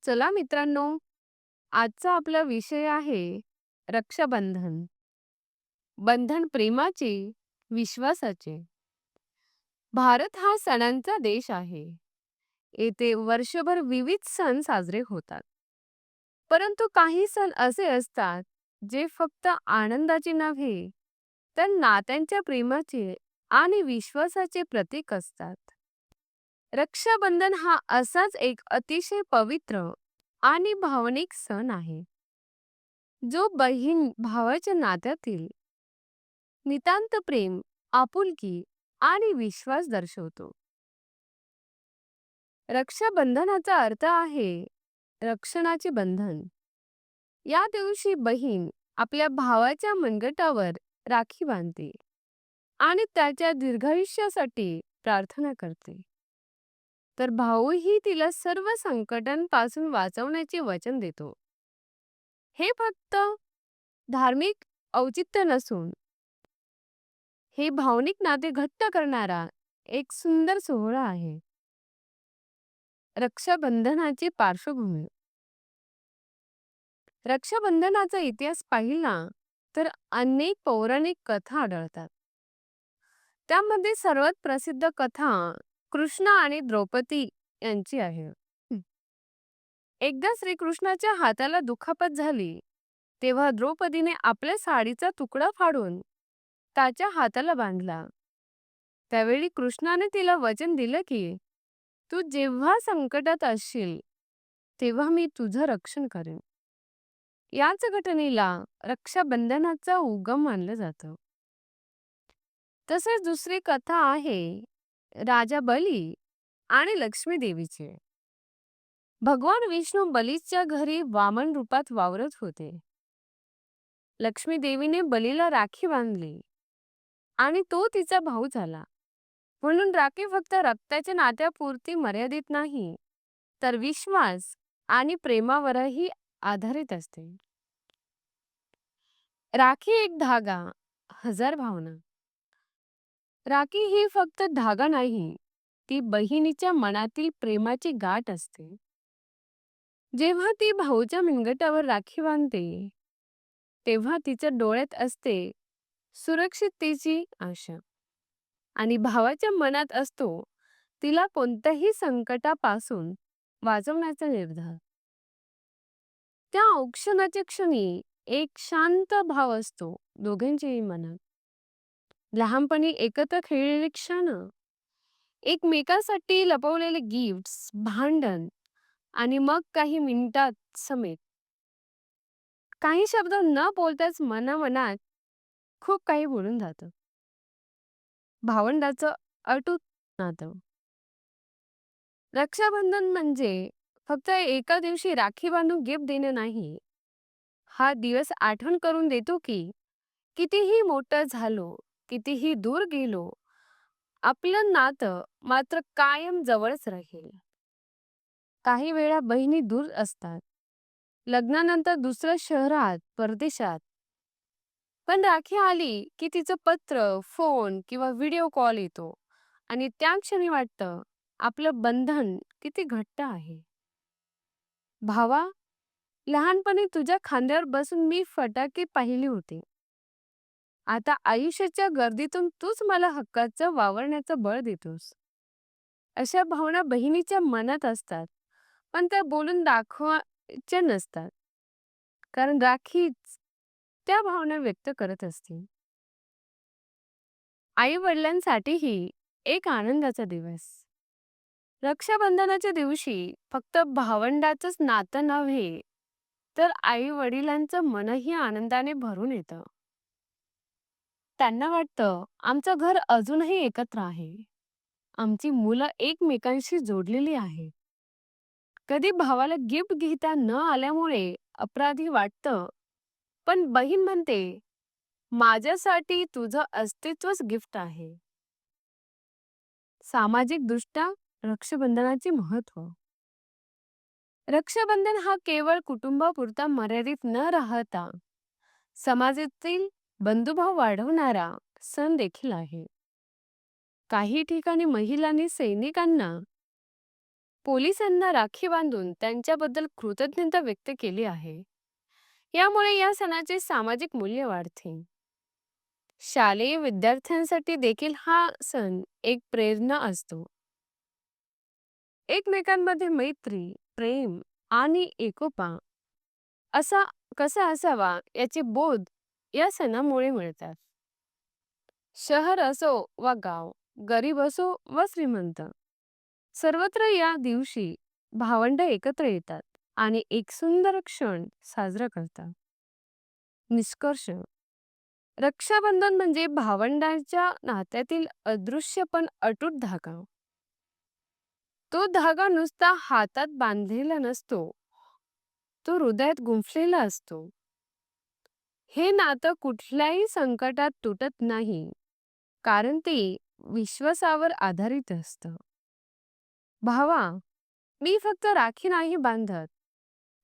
चला मित्रांनो, आजचा आपला विषय आहे रक्षाबंधन. बंधन प्रेमाचे, विश्वासाचे. भारत हा सणांचा देश आहे. येथे वर्षभर विविध सण साजरे होतात. परंतु काही सण असे असतात जे फक्त आनंदाचे नव्हे, तर नात्यांच्या प्रेमाचे आणि विश्वासाचे प्रतीक असतात. रक्षाबंधन हा असाच एक अतिशय पवित्र आणि भावनिक सण आहे, जो बहीण भावाच्या नात्यातील नितांत प्रेम, आपुलकी आणि विश्वास दर्शवतो. रक्षाबंधनाचा अर्थ आहे रक्षणाचे बंधन. या दिवशी बहीण आपल्या भावाच्या मनगटावर राखी बांधते आणि त्याच्या दीर्घायुष्यासाठी प्रार्थना करते. तर भाऊही तिला सर्व संकटांपासून वाचवण्याचे वचन देतो. हे फक्त धार्मिक औचित्य नसून हे भावनिक नाते घट्ट करणारा एक सुंदर सोहळा आहे. रक्षाबंधनाची पार्श्वभूमी. रक्षाबंधनाचा इतिहास पाहिला तर अनेक पौराणिक कथा आढळतात. त्यामध्ये सर्वात प्रसिद्ध कथा कृष्ण आणि द्रौपदी यांची आहे. एकदा श्रीकृष्णाच्या हाताला दुखापत झाली, तेव्हा द्रौपदीने आपल्या साडीचा तुकडा फाडून त्याच्या हाताला बांधला. त्यावेळी कृष्णाने तिला वचन दिलं की तू जेव्हा संकटात असशील तेव्हा मी तुझं रक्षण करेन. याच घटनेला रक्षाबंधनाचा उगम मानलं जातं. तसेच दुसरी कथा आहे राजा बली आणि लक्ष्मी देवीची. भगवान विष्णू बलीच्या घरी वामन रूपात वावरत होते. लक्ष्मी देवीने बलीला राखी बांधली आणि तो तिचा भाऊ झाला. म्हणून राखी फक्त रक्ताच्या नात्यापुरती मर्यादित नाही, तर विश्वास आणि प्रेमावरही आधारित असते. राखी एक धागा, हजार भावना. राखी ही फक्त धागा नाही, ती बहिणीच्या मनातील प्रेमाची गाठ असते. जेव्हा ती भाऊच्या मनगटावर राखी बांधते, तेव्हा तिच्या डोळ्यात असते सुरक्षिततेची आशा आणि भावाच्या मनात असतो तिला कोणत्याही संकटापासून वाचवण्याचा निर्धार. त्या औक्षणाच्या क्षणी एक शांत भाव असतो दोघांच्याही मनात. लहानपणी एकत्र खेळलेले क्षण, एकमेकांसाठी लपवलेले गिफ्ट्स, भांडण आणि मग काही मिनिटात समेट. काही शब्द न बोलताच मनामनात खूप काही बोलून जातं. भावंडाचं अटूट नातं. रक्षाबंधन म्हणजे फक्त एका दिवशी राखी बांधून गिफ्ट देणं नाही. हा दिवस आठवण करून देतो की कितीही मोठं झालो, कितीही दूर गेलो, आपलं नातं मात्र कायम जवळच राहील. काही वेळा बहिणी दूर असतात, लग्नानंतर दुसऱ्या शहरात, परदेशात. पण राखी आली की तिचं पत्र, फोन किंवा व्हिडिओ कॉल येतो आणि त्या क्षणी वाटतं आपलं बंधन किती घट्ट आहे. भावा, लहानपणी तुझ्या खांद्यावर बसून मी फटाके पाहिले होते. आता आयुष्याच्या गर्दीतून तूच मला हक्काचं वावरण्याचं बळ देतोस. अशा भावना बहिणीच्या मनात असतात, पण त्या बोलून दाखवायच्या नसतात. कारण राखीच त्या भावना व्यक्त करत असते. आई वडिलांसाठीही एक आनंदाचा दिवस. रक्षाबंधनाच्या दिवशी फक्त भावंडाचंच नातं नव्हे, तर आई वडिलांचं मनही आनंदाने भरून येतं. त्यांना वाटतं आमचं घर अजूनही एकत्र आहे, आमची मुलं एकमेकांशी जोडलेली आहेत. कधी भावाला गिफ्ट घेता न आल्यामुळे अपराधी वाटतं, पण बहीण म्हणते माझ्यासाठी तुझं अस्तित्वच गिफ्ट आहे. सामाजिक दृष्ट्या रक्षाबंधनाचे महत्त्व. रक्षाबंधन हा केवळ कुटुंबापुरता मर्यादित न राहता समाजातील बंधुभाव वाढवणारा सण देखील आहे. काही ठिकाणी महिलांनी सैनिकांना पोलिसांना राखी बांधून त्यांच्याबद्दल कृतज्ञता व्यक्त केली आहे. यामुळे या सणाचे सामाजिक मूल्य वाढते. शालेय विद्यार्थ्यांसाठी देखील हा सण एक प्रेरणा असतो. एकमेकांमध्ये मैत्री, प्रेम आणि एकोपा असा कसा असावा याचे बोध या सणामुळे मिळतात. शहर असो वा गाव, गरीब असो वा श्रीमंत, सर्वत्र या दिवशी भावंड एकत्र येतात आणि एक सुंदर क्षण साजरा करतात. निष्कर्ष: रक्षाबंधन म्हणजे भावंडांच्या नात्यातील अदृश्य पण अटूट धागा. तो धागा नुसता हातात बांधलेला नसतो, तो हृदयात गुंफलेला असतो. हे नातं कुठल्याही संकटात तुटत नाही, कारण ते विश्वासावर आधारित असतं. भावा, मी फक्त राखी नाही बांधत,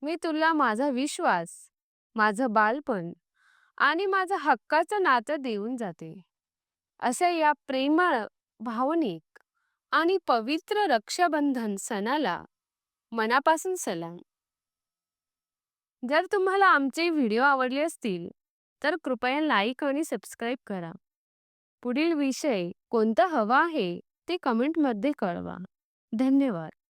मी तुला माझा विश्वास, माझं बालपण आणि माझं हक्काचं नातं देऊन जाते. अशा या प्रेमळ, भावनिक आणि पवित्र रक्षाबंधन सणाला मनापासून सलाम. जर तुम्हाला आमचे व्हिडिओ आवडले असतील, तर कृपया लाईक आणि सबस्क्राईब करा. पुढील विषय कोणता हवा आहे ते कमेंटमध्ये कळवा. धन्यवाद.